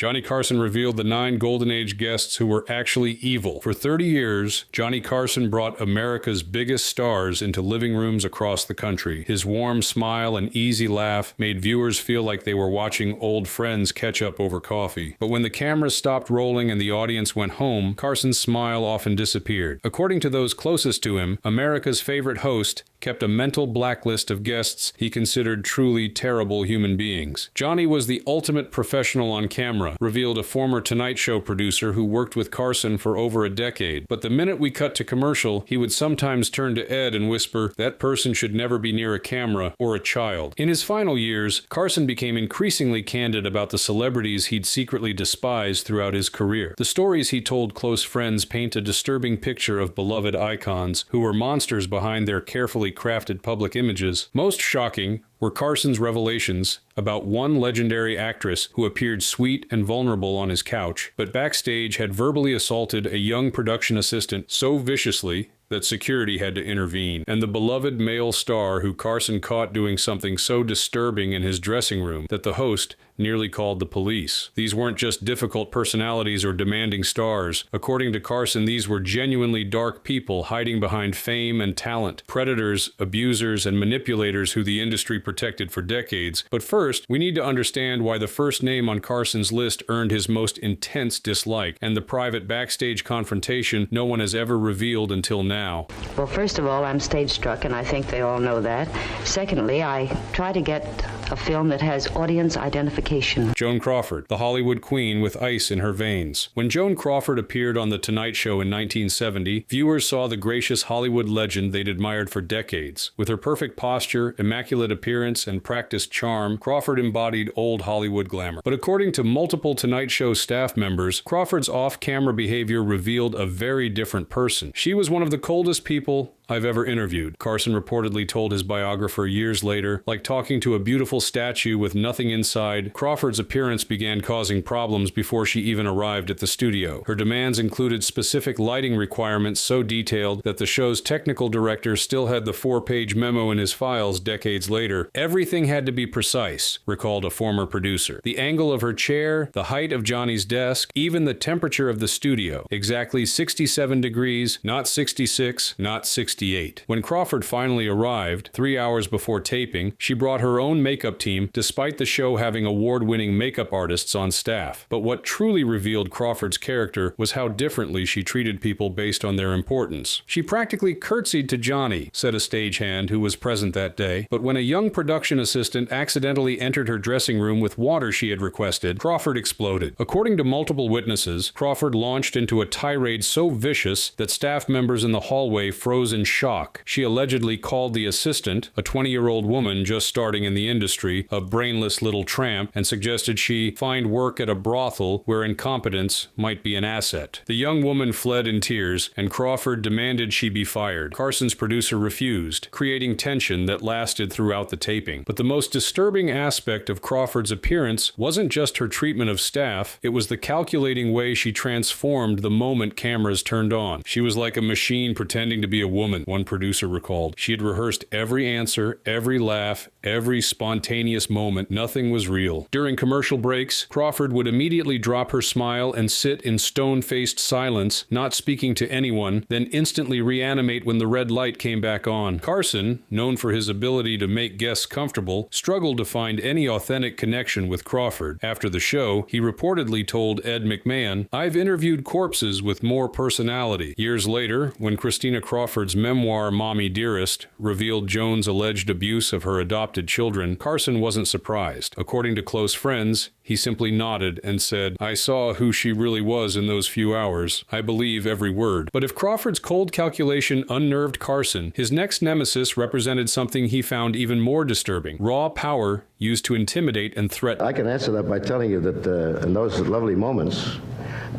Johnny Carson revealed the 9 Golden Age guests who were actually evil. For 30 years, Johnny Carson brought America's biggest stars into living rooms across the country. His warm smile and easy laugh made viewers feel like they were watching old friends catch up over coffee. But when the cameras stopped rolling and the audience went home, Carson's smile often disappeared. According to those closest to him, America's favorite host kept a mental blacklist of guests he considered truly terrible human beings. Johnny was the ultimate professional on camera, revealed a former Tonight Show producer who worked with Carson for over a decade. But the minute we cut to commercial, he would sometimes turn to Ed and whisper, "That person should never be near a camera or a child." In his final years, Carson became increasingly candid about the celebrities he'd secretly despised throughout his career. The stories he told close friends paint a disturbing picture of beloved icons who were monsters behind their carefully crafted public images. Most shocking were Carson's revelations about one legendary actress who appeared sweet and vulnerable on his couch, but backstage had verbally assaulted a young production assistant so viciously that security had to intervene. And the beloved male star who Carson caught doing something so disturbing in his dressing room that the host nearly called the police. These weren't just difficult personalities or demanding stars. According to Carson, these were genuinely dark people hiding behind fame and talent, predators, abusers, and manipulators who the industry protected for decades. But first, we need to understand why the first name on Carson's list earned his most intense dislike, and the private backstage confrontation no one has ever revealed until now. Well, first of all, I'm stage struck, and I think they all know that. Secondly, I try to get a film that has audience identification. Joan Crawford, the Hollywood queen with ice in her veins. When Joan Crawford appeared on The Tonight Show in 1970, viewers saw the gracious Hollywood legend they'd admired for decades. With her perfect posture, immaculate appearance, and practiced charm, Crawford embodied old Hollywood glamour. But according to multiple Tonight Show staff members, Crawford's off-camera behavior revealed a very different person. She was one of the coldest people I've ever interviewed, Carson reportedly told his biographer years later. Like talking to a beautiful statue with nothing inside, Crawford's appearance began causing problems before she even arrived at the studio. Her demands included specific lighting requirements so detailed that the show's technical director still had the 4-page memo in his files decades later. Everything had to be precise, recalled a former producer. The angle of her chair, the height of Johnny's desk, even the temperature of the studio. Exactly 67 degrees, not 66, not 68. When Crawford finally arrived, 3 hours before taping, she brought her own makeup team, despite the show having award-winning makeup artists on staff. But what truly revealed Crawford's character was how differently she treated people based on their importance. She practically curtsied to Johnny, said a stagehand who was present that day. But when a young production assistant accidentally entered her dressing room with water she had requested, Crawford exploded. According to multiple witnesses, Crawford launched into a tirade so vicious that staff members in the hallway froze in shock. She allegedly called the assistant, a 20-year-old woman just starting in the industry, a brainless little tramp, and suggested she find work at a brothel where incompetence might be an asset. The young woman fled in tears, and Crawford demanded she be fired. Carson's producer refused, creating tension that lasted throughout the taping. But the most disturbing aspect of Crawford's appearance wasn't just her treatment of staff, it was the calculating way she transformed the moment cameras turned on. She was like a machine pretending to be a woman, one producer recalled. She had rehearsed every answer, every laugh, every spontaneous moment. Nothing was real. During commercial breaks, Crawford would immediately drop her smile and sit in stone-faced silence, not speaking to anyone, then instantly reanimate when the red light came back on. Carson, known for his ability to make guests comfortable, struggled to find any authentic connection with Crawford. After the show, he reportedly told Ed McMahon, "I've interviewed corpses with more personality." Years later, when Christina Crawford's memoir Mommy Dearest revealed Joan's alleged abuse of her adopted children, Carson wasn't surprised. According to close friends, he simply nodded and said, "I saw who she really was in those few hours. I believe every word." But if Crawford's cold calculation unnerved Carson, his next nemesis represented something he found even more disturbing: raw power used to intimidate and threaten. I can answer that by telling you that in those lovely moments,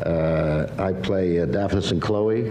I play Daphnis and Chloe,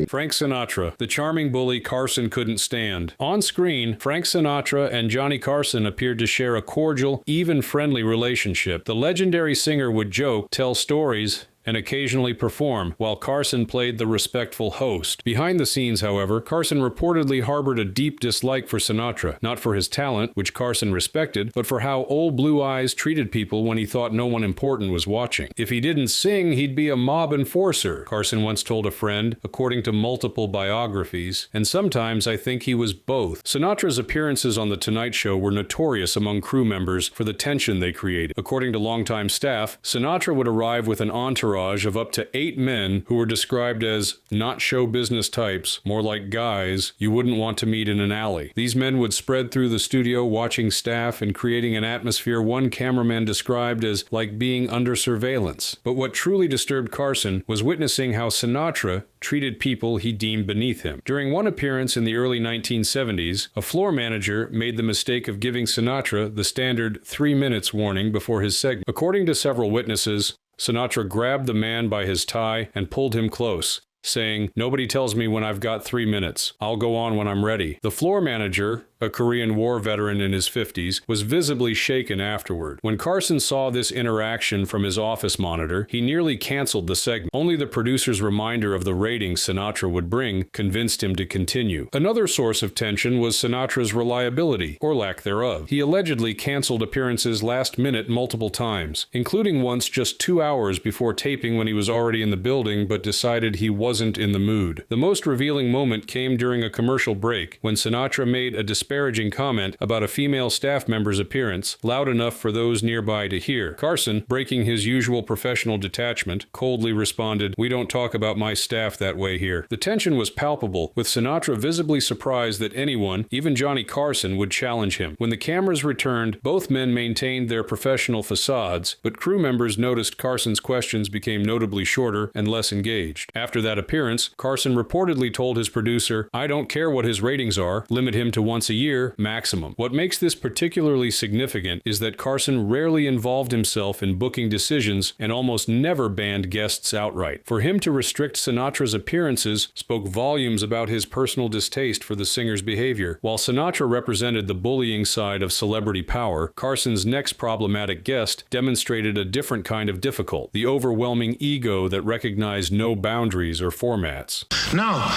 Frank Sinatra, the charming bully Carson couldn't stand. On screen, Frank Sinatra and Johnny Carson appeared to share a cordial, even friendly relationship. The legendary singer would joke, tell stories, and occasionally perform, while Carson played the respectful host. Behind the scenes, however, Carson reportedly harbored a deep dislike for Sinatra, not for his talent, which Carson respected, but for how Old Blue Eyes treated people when he thought no one important was watching. If he didn't sing, he'd be a mob enforcer, Carson once told a friend, according to multiple biographies, and sometimes I think he was both. Sinatra's appearances on The Tonight Show were notorious among crew members for the tension they created. According to longtime staff, Sinatra would arrive with an entourage of up to 8 men who were described as not show business types, more like guys you wouldn't want to meet in an alley. These men would spread through the studio watching staff and creating an atmosphere one cameraman described as like being under surveillance. But what truly disturbed Carson was witnessing how Sinatra treated people he deemed beneath him. During one appearance in the early 1970s, a floor manager made the mistake of giving Sinatra the standard 3 minutes warning before his segment. According to several witnesses, Sinatra grabbed the man by his tie and pulled him close, saying, "Nobody tells me when I've got 3 minutes. I'll go on when I'm ready." The floor manager, a Korean War veteran in his 50s, was visibly shaken afterward. When Carson saw this interaction from his office monitor, he nearly canceled the segment. Only the producer's reminder of the ratings Sinatra would bring convinced him to continue. Another source of tension was Sinatra's reliability, or lack thereof. He allegedly canceled appearances last minute multiple times, including once just 2 hours before taping when he was already in the building but decided he wasn't in the mood. The most revealing moment came during a commercial break when Sinatra made a disparaging comment about a female staff member's appearance, loud enough for those nearby to hear. Carson, breaking his usual professional detachment, coldly responded, "We don't talk about my staff that way here." The tension was palpable, with Sinatra visibly surprised that anyone, even Johnny Carson, would challenge him. When the cameras returned, both men maintained their professional facades, but crew members noticed Carson's questions became notably shorter and less engaged. After that appearance, Carson reportedly told his producer, "I don't care what his ratings are, limit him to once a year, maximum." What makes this particularly significant is that Carson rarely involved himself in booking decisions and almost never banned guests outright. For him to restrict Sinatra's appearances spoke volumes about his personal distaste for the singer's behavior. While Sinatra represented the bullying side of celebrity power, Carson's next problematic guest demonstrated a different kind of difficult, the overwhelming ego that recognized no boundaries or formats. Now,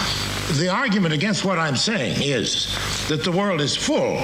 the argument against what I'm saying is that the world is full.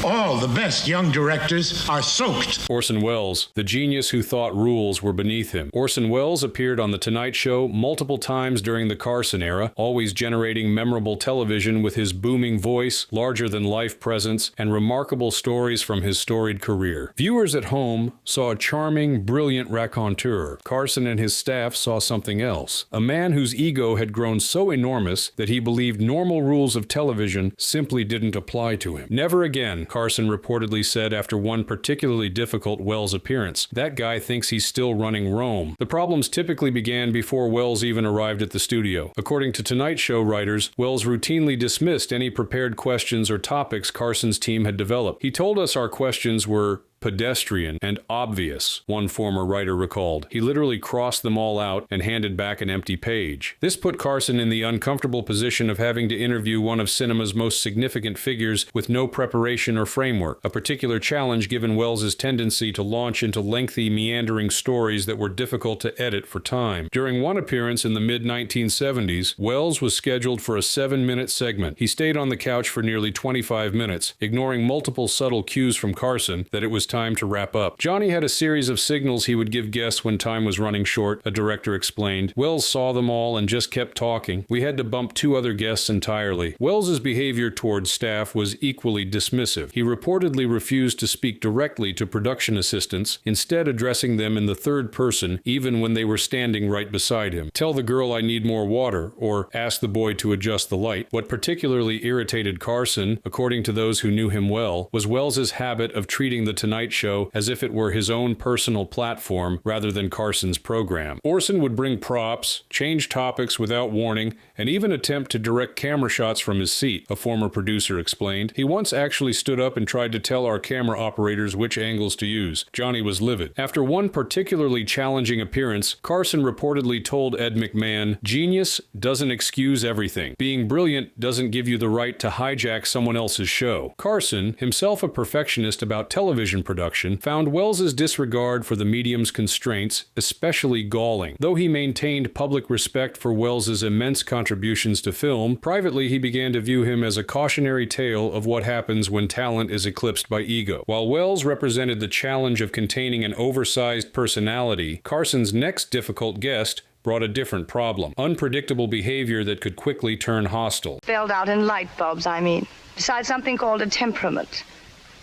All the best young directors are soaked. Orson Welles, the genius who thought rules were beneath him. Orson Welles appeared on The Tonight Show multiple times during the Carson era, always generating memorable television with his booming voice, larger-than-life presence, and remarkable stories from his storied career. Viewers at home saw a charming, brilliant raconteur. Carson and his staff saw something else, a man whose ego had grown so enormous that he believed normal rules of television simply didn't apply to him. "Never again," Carson reportedly said after one particularly difficult Welles appearance. "That guy thinks he's still running Rome." The problems typically began before Welles even arrived at the studio. According to Tonight Show writers, Welles routinely dismissed any prepared questions or topics Carson's team had developed. "He told us our questions were pedestrian and obvious," one former writer recalled. "He literally crossed them all out and handed back an empty page." This put Carson in the uncomfortable position of having to interview one of cinema's most significant figures with no preparation or framework, a particular challenge given Welles's tendency to launch into lengthy, meandering stories that were difficult to edit for time. During one appearance in the mid-1970s, Welles was scheduled for a 7-minute segment. He stayed on the couch for nearly 25 minutes, ignoring multiple subtle cues from Carson that it was time to wrap up. Johnny had a series of signals he would give guests when time was running short, a director explained. Welles saw them all and just kept talking. We had to bump 2 other guests entirely. Welles's behavior towards staff was equally dismissive. He reportedly refused to speak directly to production assistants, instead addressing them in the third person, even when they were standing right beside him. "Tell the girl I need more water," or "ask the boy to adjust the light." What particularly irritated Carson, according to those who knew him well, was Welles's habit of treating The Tonight Show as if it were his own personal platform rather than Carson's program. Orson would bring props, change topics without warning, and even attempt to direct camera shots from his seat, a former producer explained. "He once actually stood up and tried to tell our camera operators which angles to use." Johnny was livid. After one particularly challenging appearance, Carson reportedly told Ed McMahon, "Genius doesn't excuse everything. Being brilliant doesn't give you the right to hijack someone else's show." Carson, himself a perfectionist about television production, found Wells's disregard for the medium's constraints especially galling. Though he maintained public respect for Wells's immense contributions to film, privately he began to view him as a cautionary tale of what happens when talent is eclipsed by ego. While Wells represented the challenge of containing an oversized personality, Carson's next difficult guest brought a different problem: unpredictable behavior that could quickly turn hostile. Spelled out in light bulbs, I mean. Besides something called a temperament,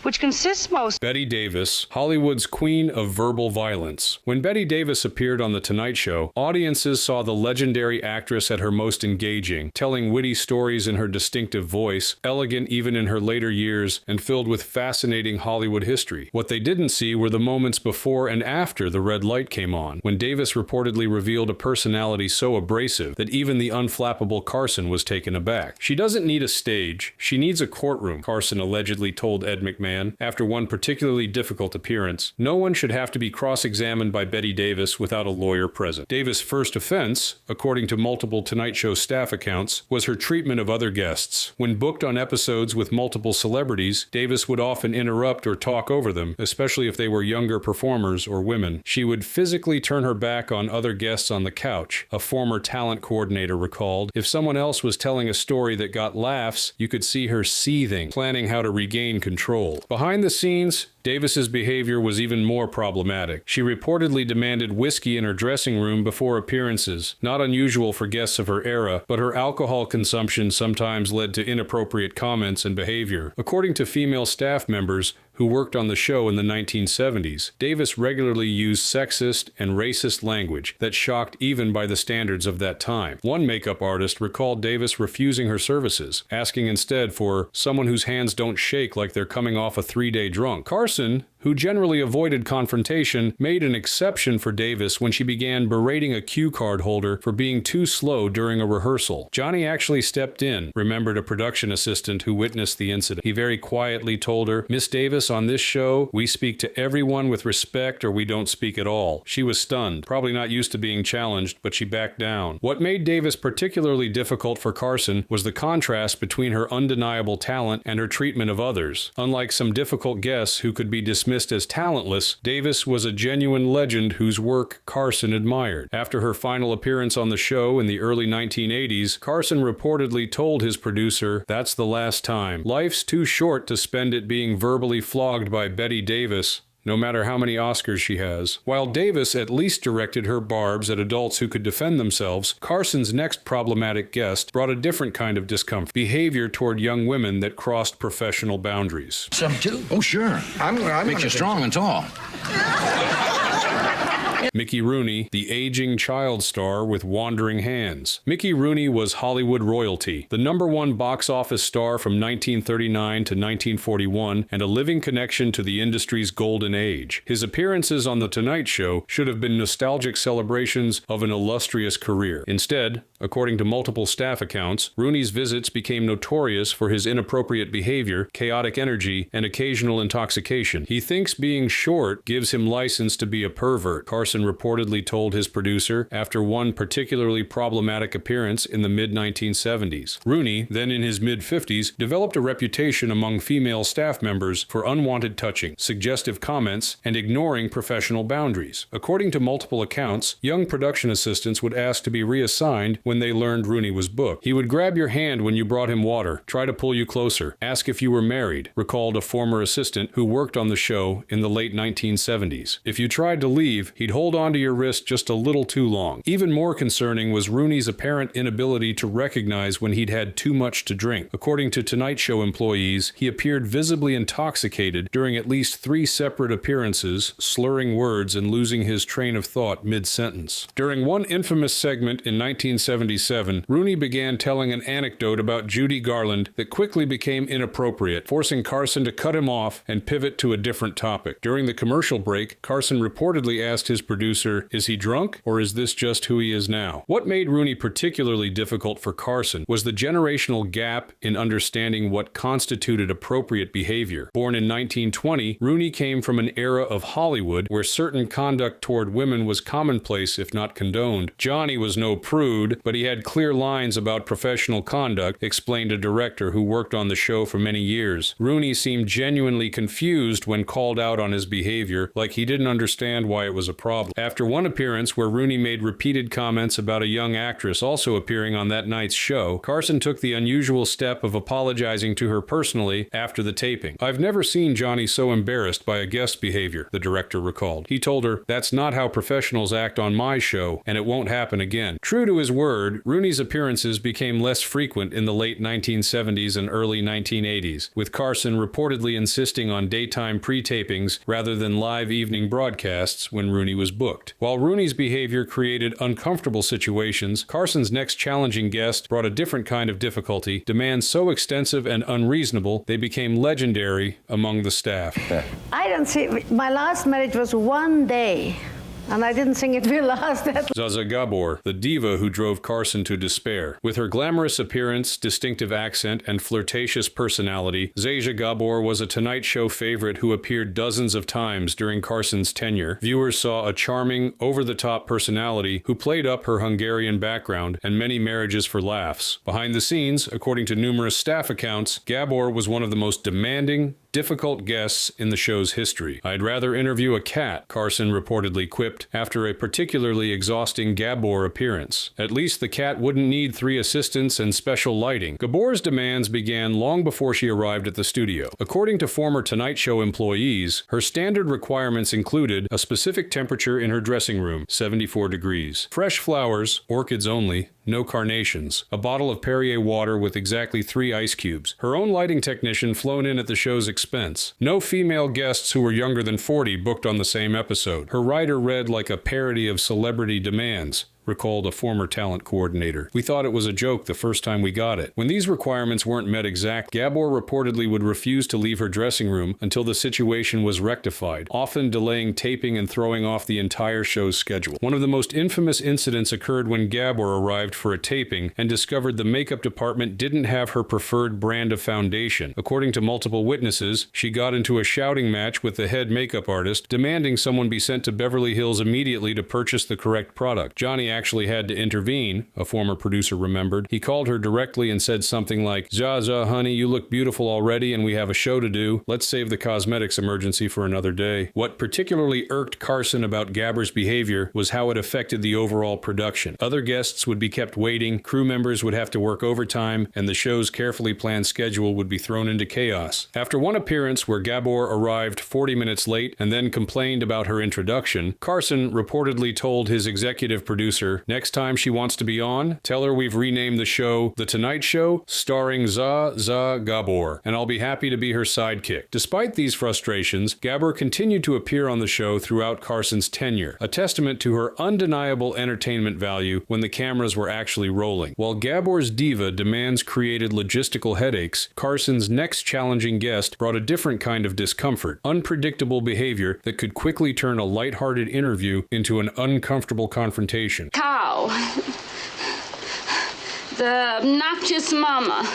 which consists most... Bette Davis, Hollywood's queen of verbal violence. When Bette Davis appeared on The Tonight Show, audiences saw the legendary actress at her most engaging, telling witty stories in her distinctive voice, elegant even in her later years, and filled with fascinating Hollywood history. What they didn't see were the moments before and after the red light came on, when Davis reportedly revealed a personality so abrasive that even the unflappable Carson was taken aback. She doesn't need a stage, she needs a courtroom, Carson allegedly told Ed McMahon after one particularly difficult appearance. No one should have to be cross-examined by Bette Davis without a lawyer present. Davis' first offense, according to multiple Tonight Show staff accounts, was her treatment of other guests. When booked on episodes with multiple celebrities, Davis would often interrupt or talk over them, especially if they were younger performers or women. She would physically turn her back on other guests on the couch, a former talent coordinator recalled. If someone else was telling a story that got laughs, you could see her seething, planning how to regain control. Behind the scenes, Davis's behavior was even more problematic. She reportedly demanded whiskey in her dressing room before appearances, not unusual for guests of her era, but her alcohol consumption sometimes led to inappropriate comments and behavior. According to female staff members who worked on the show in the 1970s, Davis regularly used sexist and racist language that shocked even by the standards of that time. One makeup artist recalled Davis refusing her services, asking instead for someone whose hands don't shake like they're coming off a 3-day drunk. Carson, who generally avoided confrontation, made an exception for Davis when she began berating a cue card holder for being too slow during a rehearsal. Johnny actually stepped in, remembered a production assistant who witnessed the incident. He very quietly told her, "Miss Davis, on this show, we speak to everyone with respect or we don't speak at all." She was stunned, probably not used to being challenged, but she backed down. What made Davis particularly difficult for Carson was the contrast between her undeniable talent and her treatment of others. Unlike some difficult guests who could be dismissed as talentless, Davis was a genuine legend whose work Carson admired. After her final appearance on the show in the early 1980s, Carson reportedly told his producer, "That's the last time. Life's too short to spend it being verbally flogged by Bette Davis, no matter how many Oscars she has." While Davis at least directed her barbs at adults who could defend themselves, Carson's next problematic guest brought a different kind of discomfort: behavior toward young women that crossed professional boundaries. Some too? Oh, sure. Makes you strong and tall. Mickey Rooney, the aging child star with wandering hands. Mickey Rooney was Hollywood royalty, the #1 box office star from 1939 to 1941, and a living connection to the industry's golden age. His appearances on The Tonight Show should have been nostalgic celebrations of an illustrious career. Instead, according to multiple staff accounts, Rooney's visits became notorious for his inappropriate behavior, chaotic energy, and occasional intoxication. He thinks being short gives him license to be a pervert, Carson reportedly told his producer after one particularly problematic appearance in the mid-1970s. Rooney, then in his mid-50s, developed a reputation among female staff members for unwanted touching, suggestive comments, and ignoring professional boundaries. According to multiple accounts, young production assistants would ask to be reassigned when they learned Rooney was booked. He would grab your hand when you brought him water, try to pull you closer, ask if you were married, recalled a former assistant who worked on the show in the late 1970s. If you tried to leave, he'd hold onto your wrist just a little too long. Even more concerning was Rooney's apparent inability to recognize when he'd had too much to drink. According to Tonight Show employees, he appeared visibly intoxicated during at least 3 separate appearances, slurring words and losing his train of thought mid-sentence. During one infamous segment in 1977, Rooney began telling an anecdote about Judy Garland that quickly became inappropriate, forcing Carson to cut him off and pivot to a different topic. During the commercial break, Carson reportedly asked his producer producer, "Is he drunk, or is this just who he is now?" What made Rooney particularly difficult for Carson was the generational gap in understanding what constituted appropriate behavior. Born in 1920, Rooney came from an era of Hollywood where certain conduct toward women was commonplace if not condoned. Johnny was no prude, but he had clear lines about professional conduct, explained a director who worked on the show for many years. Rooney seemed genuinely confused when called out on his behavior, like he didn't understand why it was a problem. After one appearance where Rooney made repeated comments about a young actress also appearing on that night's show, Carson took the unusual step of apologizing to her personally after the taping. "I've never seen Johnny so embarrassed by a guest's behavior," the director recalled. He told her, "That's not how professionals act on my show, and it won't happen again." True to his word, Rooney's appearances became less frequent in the late 1970s and early 1980s, with Carson reportedly insisting on daytime pre-tapings rather than live evening broadcasts when Rooney was booked. While Rooney's behavior created uncomfortable situations, Carson's next challenging guest brought a different kind of difficulty, demands so extensive and unreasonable they became legendary among the staff. I don't see. My last marriage was 1 day, and I didn't think it will last that long. Zsa Gabor, the diva who drove Carson to despair. With her glamorous appearance, distinctive accent, and flirtatious personality, Zsa Gabor was a Tonight Show favorite who appeared dozens of times during Carson's tenure. Viewers saw a charming, over-the-top personality who played up her Hungarian background and many marriages for laughs. Behind the scenes, according to numerous staff accounts, Gabor was one of the most demanding, difficult guests in the show's history. "I'd rather interview a cat," Carson reportedly quipped after a particularly exhausting Gabor appearance. At least the cat wouldn't need 3 assistants and special lighting. Gabor's demands began long before she arrived at the studio. According to former Tonight Show employees, her standard requirements included a specific temperature in her dressing room, 74 degrees, fresh flowers, orchids only, no carnations, a bottle of Perrier water with exactly 3 ice cubes, her own lighting technician flown in at the show's expense, no female guests who were younger than 40 booked on the same episode. Her rider read like a parody of Celebrity Demands, recalled a former talent coordinator. "We thought it was a joke the first time we got it." When these requirements weren't met exactly, Gabor reportedly would refuse to leave her dressing room until the situation was rectified, often delaying taping and throwing off the entire show's schedule. One of the most infamous incidents occurred when Gabor arrived for a taping and discovered the makeup department didn't have her preferred brand of foundation. According to multiple witnesses, she got into a shouting match with the head makeup artist, demanding someone be sent to Beverly Hills immediately to purchase the correct product. Johnny actually had to intervene, a former producer remembered. He called her directly and said something like, Zsa, honey, you look beautiful already and we have a show to do. Let's save the cosmetics emergency for another day." What particularly irked Carson about Gabor's behavior was how it affected the overall production. Other guests would be kept waiting, crew members would have to work overtime, and the show's carefully planned schedule would be thrown into chaos. After one appearance where Gabor arrived 40 minutes late and then complained about her introduction, Carson reportedly told his executive producer, "Next time she wants to be on, tell her we've renamed the show The Tonight Show, starring Zsa Gabor, and I'll be happy to be her sidekick." Despite these frustrations, Gabor continued to appear on the show throughout Carson's tenure, a testament to her undeniable entertainment value when the cameras were actually rolling. While Gabor's diva demands created logistical headaches, Carson's next challenging guest brought a different kind of discomfort, unpredictable behavior that could quickly turn a lighthearted interview into an uncomfortable confrontation. Cow. The obnoxious mama.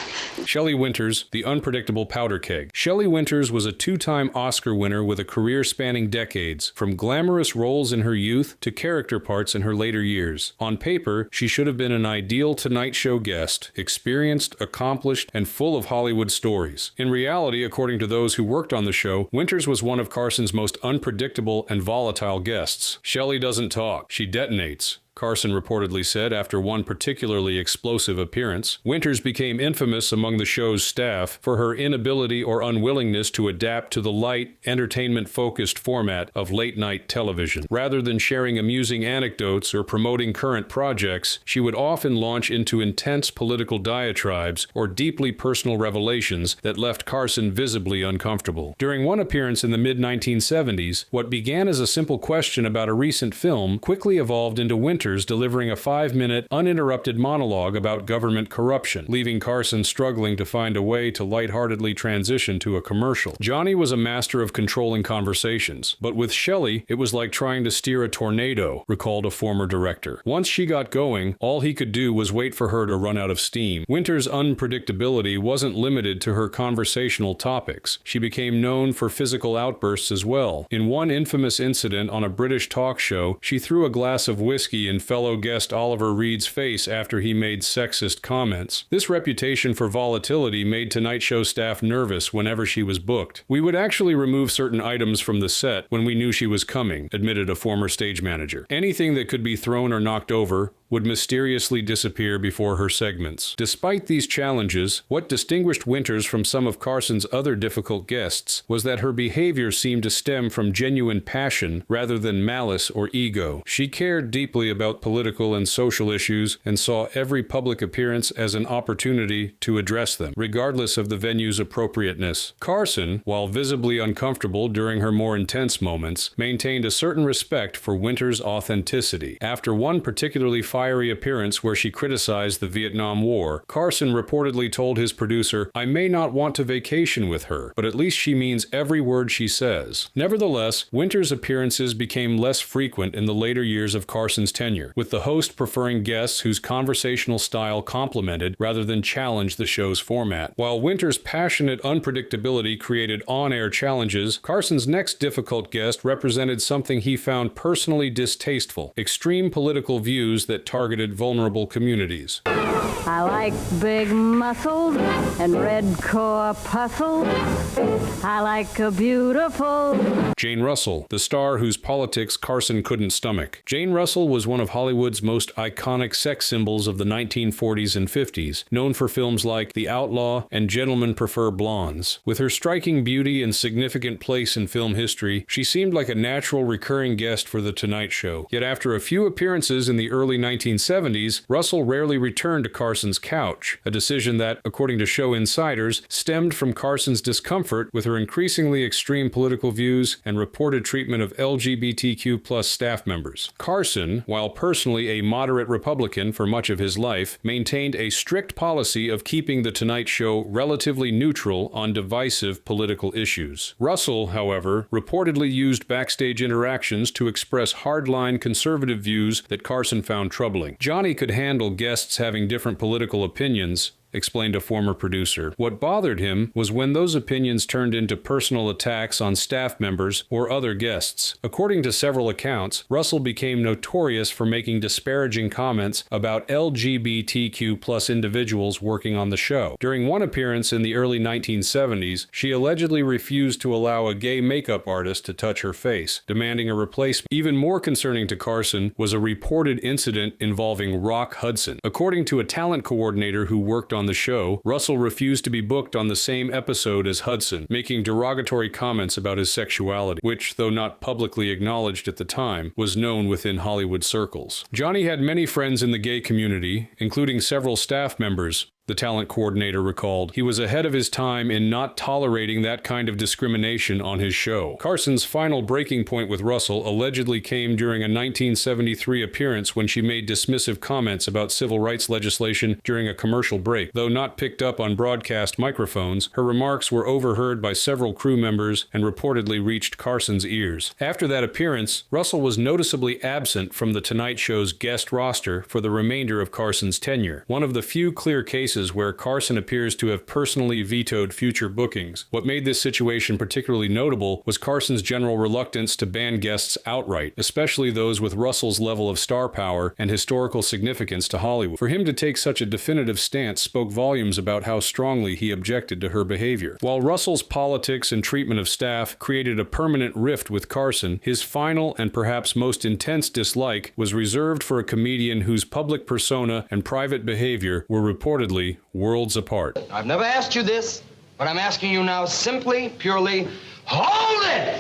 Shelley Winters, the unpredictable powder keg. Shelley Winters was a 2-time Oscar winner with a career spanning decades, from glamorous roles in her youth to character parts in her later years. On paper, she should have been an ideal Tonight Show guest, experienced, accomplished, and full of Hollywood stories. In reality, according to those who worked on the show, Winters was one of Carson's most unpredictable and volatile guests. Shelley doesn't talk, she detonates, Carson reportedly said after one particularly explosive appearance. Winters became infamous among the show's staff for her inability or unwillingness to adapt to the light, entertainment-focused format of late-night television. Rather than sharing amusing anecdotes or promoting current projects, she would often launch into intense political diatribes or deeply personal revelations that left Carson visibly uncomfortable. During one appearance in the mid-1970s, what began as a simple question about a recent film quickly evolved into Winters Winters delivering a 5-minute, uninterrupted monologue about government corruption, leaving Carson struggling to find a way to lightheartedly transition to a commercial. Johnny was a master of controlling conversations, but with Shelley, it was like trying to steer a tornado, recalled a former director. Once she got going, all he could do was wait for her to run out of steam. Winters' unpredictability wasn't limited to her conversational topics. She became known for physical outbursts as well. In one infamous incident on a British talk show, she threw a glass of whiskey in fellow guest Oliver Reed's face after he made sexist comments. This reputation for volatility made Tonight Show staff nervous whenever she was booked. "We would actually remove certain items from the set when we knew she was coming," admitted a former stage manager. Anything that could be thrown or knocked over would mysteriously disappear before her segments. Despite these challenges, what distinguished Winters from some of Carson's other difficult guests was that her behavior seemed to stem from genuine passion rather than malice or ego. She cared deeply about political and social issues and saw every public appearance as an opportunity to address them, regardless of the venue's appropriateness. Carson, while visibly uncomfortable during her more intense moments, maintained a certain respect for Winters' authenticity. After one particularly fiery appearance where she criticized the Vietnam War, Carson reportedly told his producer, "I may not want to vacation with her, but at least she means every word she says." Nevertheless, Winters' appearances became less frequent in the later years of Carson's tenure, with the host preferring guests whose conversational style complemented rather than challenged the show's format. While Winters' passionate unpredictability created on-air challenges, Carson's next difficult guest represented something he found personally distasteful: extreme political views that targeted vulnerable communities. I like big muscles and red corpuscles. I like a beautiful... Jane Russell, the star whose politics Carson couldn't stomach. Jane Russell was one of Hollywood's most iconic sex symbols of the 1940s and 50s, known for films like The Outlaw and Gentlemen Prefer Blondes. With her striking beauty and significant place in film history, she seemed like a natural recurring guest for The Tonight Show. Yet after a few appearances in the early 1970s, Russell rarely returned to Carson's couch, a decision that, according to show insiders, stemmed from Carson's discomfort with her increasingly extreme political views and reported treatment of LGBTQ+ staff members. Carson, while personally a moderate Republican for much of his life, maintained a strict policy of keeping The Tonight Show relatively neutral on divisive political issues. Russell, however, reportedly used backstage interactions to express hardline conservative views that Carson found troubling. Johnny could handle guests having different political opinions, explained a former producer. What bothered him was when those opinions turned into personal attacks on staff members or other guests. According to several accounts, Russell became notorious for making disparaging comments about LGBTQ+ individuals working on the show. During one appearance in the early 1970s, she allegedly refused to allow a gay makeup artist to touch her face, demanding a replacement. Even more concerning to Carson was a reported incident involving Rock Hudson. According to a talent coordinator who worked on the show, Russell refused to be booked on the same episode as Hudson, making derogatory comments about his sexuality, which, though not publicly acknowledged at the time, was known within Hollywood circles. Johnny had many friends in the gay community, including several staff members, the talent coordinator recalled. He was ahead of his time in not tolerating that kind of discrimination on his show. Carson's final breaking point with Russell allegedly came during a 1973 appearance when she made dismissive comments about civil rights legislation during a commercial break. Though not picked up on broadcast microphones, her remarks were overheard by several crew members and reportedly reached Carson's ears. After that appearance, Russell was noticeably absent from The Tonight Show's guest roster for the remainder of Carson's tenure, one of the few clear cases where Carson appears to have personally vetoed future bookings. What made this situation particularly notable was Carson's general reluctance to ban guests outright, especially those with Russell's level of star power and historical significance to Hollywood. For him to take such a definitive stance spoke volumes about how strongly he objected to her behavior. While Russell's politics and treatment of staff created a permanent rift with Carson, his final and perhaps most intense dislike was reserved for a comedian whose public persona and private behavior were reportedly worlds apart. I've never asked you this, but I'm asking you now simply, purely, hold it!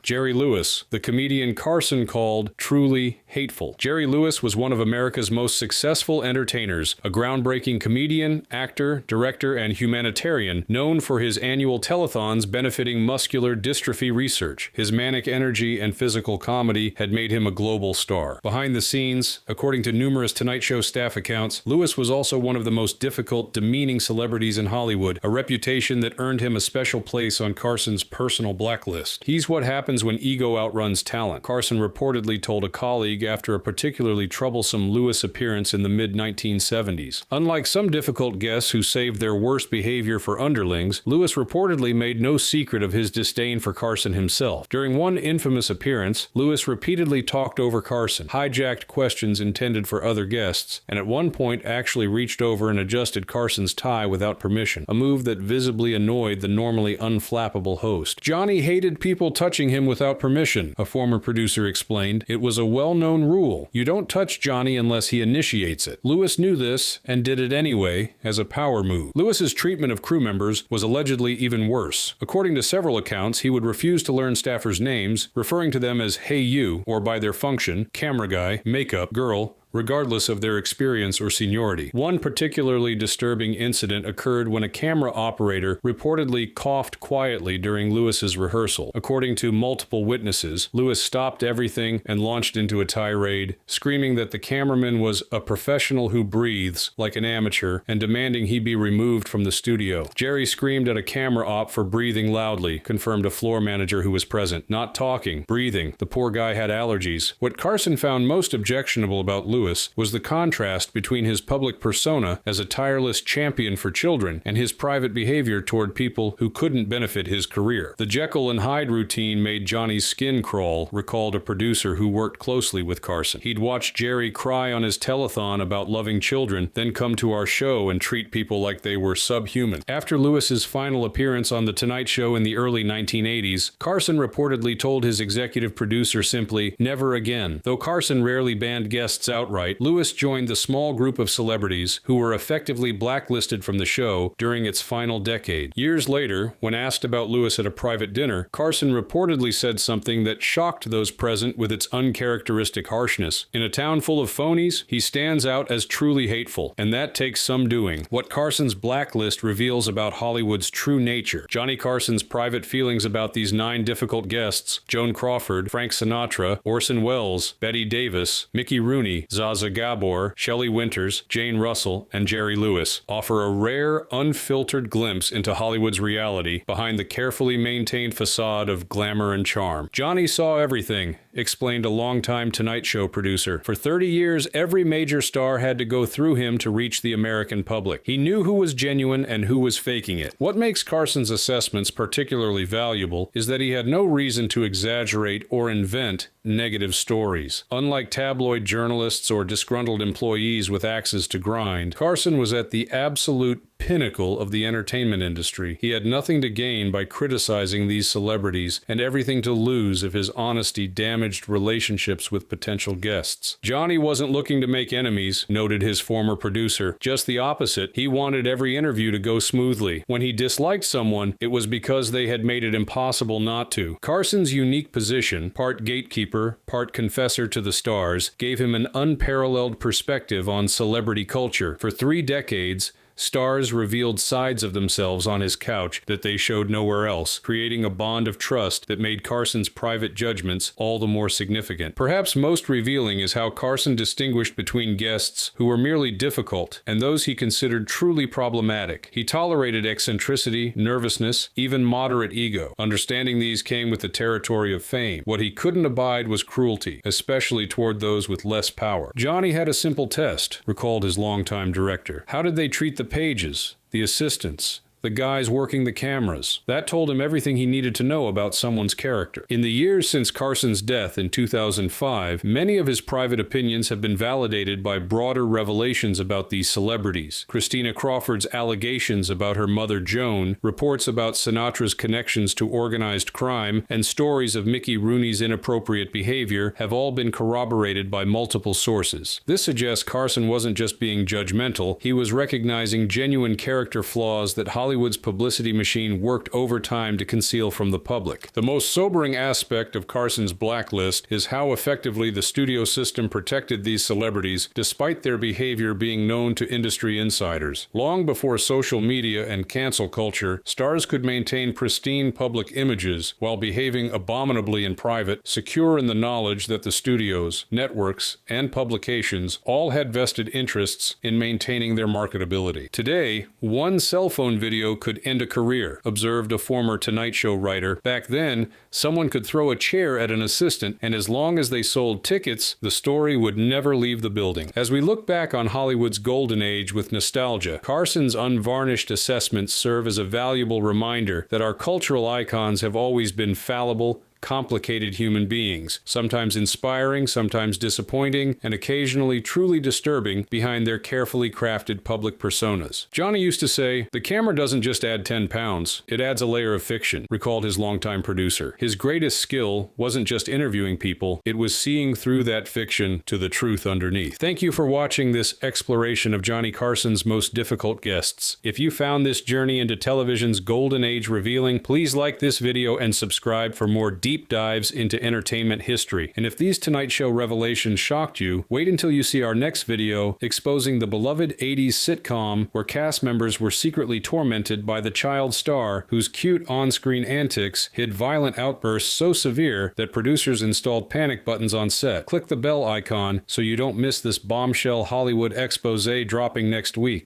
Jerry Lewis, the comedian Carson called truly hateful. Jerry Lewis was one of America's most successful entertainers, a groundbreaking comedian, actor, director, and humanitarian known for his annual telethons benefiting muscular dystrophy research. His manic energy and physical comedy had made him a global star. Behind the scenes, according to numerous Tonight Show staff accounts, Lewis was also one of the most difficult, demeaning celebrities in Hollywood, a reputation that earned him a special place on Carson's personal blacklist. He's what happens when ego outruns talent, Carson reportedly told a colleague after a particularly troublesome Lewis appearance in the mid-1970s. Unlike some difficult guests who saved their worst behavior for underlings, Lewis reportedly made no secret of his disdain for Carson himself. During one infamous appearance, Lewis repeatedly talked over Carson, hijacked questions intended for other guests, and at one point actually reached over and adjusted Carson's tie without permission, a move that visibly annoyed the normally unflappable host. Johnny hated people touching him without permission, a former producer explained. It was a well-known rule. You don't touch Johnny unless he initiates it. Lewis knew this and did it anyway as a power move. Lewis's treatment of crew members was allegedly even worse. According to several accounts, he would refuse to learn staffers' names, referring to them as "Hey you" or by their function, camera guy, makeup, girl, regardless of their experience or seniority. One particularly disturbing incident occurred when a camera operator reportedly coughed quietly during Lewis's rehearsal. According to multiple witnesses, Lewis stopped everything and launched into a tirade, screaming that the cameraman was a professional who breathes like an amateur and demanding he be removed from the studio. Jerry screamed at a camera op for breathing loudly, confirmed a floor manager who was present. Not talking, breathing. The poor guy had allergies. What Carson found most objectionable about Lewis was the contrast between his public persona as a tireless champion for children and his private behavior toward people who couldn't benefit his career. The Jekyll and Hyde routine made Johnny's skin crawl, recalled a producer who worked closely with Carson. He'd watch Jerry cry on his telethon about loving children, then come to our show and treat people like they were subhuman. After Lewis's final appearance on The Tonight Show in the early 1980s, Carson reportedly told his executive producer simply, "Never again." Though Carson rarely banned guests outright, Lewis joined the small group of celebrities who were effectively blacklisted from the show during its final decade. Years later, when asked about Lewis at a private dinner, Carson reportedly said something that shocked those present with its uncharacteristic harshness. "In a town full of phonies, he stands out as truly hateful, and that takes some doing." What Carson's blacklist reveals about Hollywood's true nature. Johnny Carson's private feelings about these 9 difficult guests, Joan Crawford, Frank Sinatra, Orson Welles, Betty Davis, Mickey Rooney, Zaza Gabor, Shelley Winters, Jane Russell, and Jerry Lewis, offer a rare, unfiltered glimpse into Hollywood's reality behind the carefully maintained facade of glamour and charm. Johnny saw everything, explained a longtime Tonight Show producer. For 30 years, every major star had to go through him to reach the American public. He knew who was genuine and who was faking it. What makes Carson's assessments particularly valuable is that he had no reason to exaggerate or invent negative stories. Unlike tabloid journalists or disgruntled employees with axes to grind, Carson was at the absolute pinnacle of the entertainment industry. He had nothing to gain by criticizing these celebrities and everything to lose if his honesty damaged relationships with potential guests. Johnny wasn't looking to make enemies, noted his former producer. Just the opposite. He wanted every interview to go smoothly. When he disliked someone, it was because they had made it impossible not to. Carson's unique position, part gatekeeper, part confessor to the stars, gave him an unparalleled perspective on celebrity culture. For 3 decades, stars revealed sides of themselves on his couch that they showed nowhere else, creating a bond of trust that made Carson's private judgments all the more significant. Perhaps most revealing is how Carson distinguished between guests who were merely difficult and those he considered truly problematic. He tolerated eccentricity, nervousness, even moderate ego. Understanding these came with the territory of fame. What he couldn't abide was cruelty, especially toward those with less power. Johnny had a simple test, recalled his longtime director. How did they treat the pages, the assistants, the guys working the cameras? That told him everything he needed to know about someone's character. In the years since Carson's death in 2005, many of his private opinions have been validated by broader revelations about these celebrities. Christina Crawford's allegations about her mother Joan, reports about Sinatra's connections to organized crime, and stories of Mickey Rooney's inappropriate behavior have all been corroborated by multiple sources. This suggests Carson wasn't just being judgmental, he was recognizing genuine character flaws that Hollywood Hollywood's publicity machine worked overtime to conceal from the public. The most sobering aspect of Carson's blacklist is how effectively the studio system protected these celebrities despite their behavior being known to industry insiders. Long before social media and cancel culture, stars could maintain pristine public images while behaving abominably in private, secure in the knowledge that the studios, networks, and publications all had vested interests in maintaining their marketability. Today, one cell phone video could end a career, observed a former Tonight Show writer. Back then, someone could throw a chair at an assistant, and as long as they sold tickets, the story would never leave the building. As we look back on Hollywood's golden age with nostalgia, Carson's unvarnished assessments serve as a valuable reminder that our cultural icons have always been fallible, complicated human beings, sometimes inspiring, sometimes disappointing, and occasionally truly disturbing behind their carefully crafted public personas. Johnny used to say, "The camera doesn't just add 10 pounds, it adds a layer of fiction," recalled his longtime producer. His greatest skill wasn't just interviewing people, it was seeing through that fiction to the truth underneath. Thank you for watching this exploration of Johnny Carson's most difficult guests. If you found this journey into television's golden age revealing, please like this video and subscribe for more deep dives into entertainment history. And if these Tonight Show revelations shocked you, wait until you see our next video exposing the beloved 80s sitcom where cast members were secretly tormented by the child star whose cute on-screen antics hid violent outbursts so severe that producers installed panic buttons on set. Click the bell icon so you don't miss this bombshell Hollywood expose dropping next week.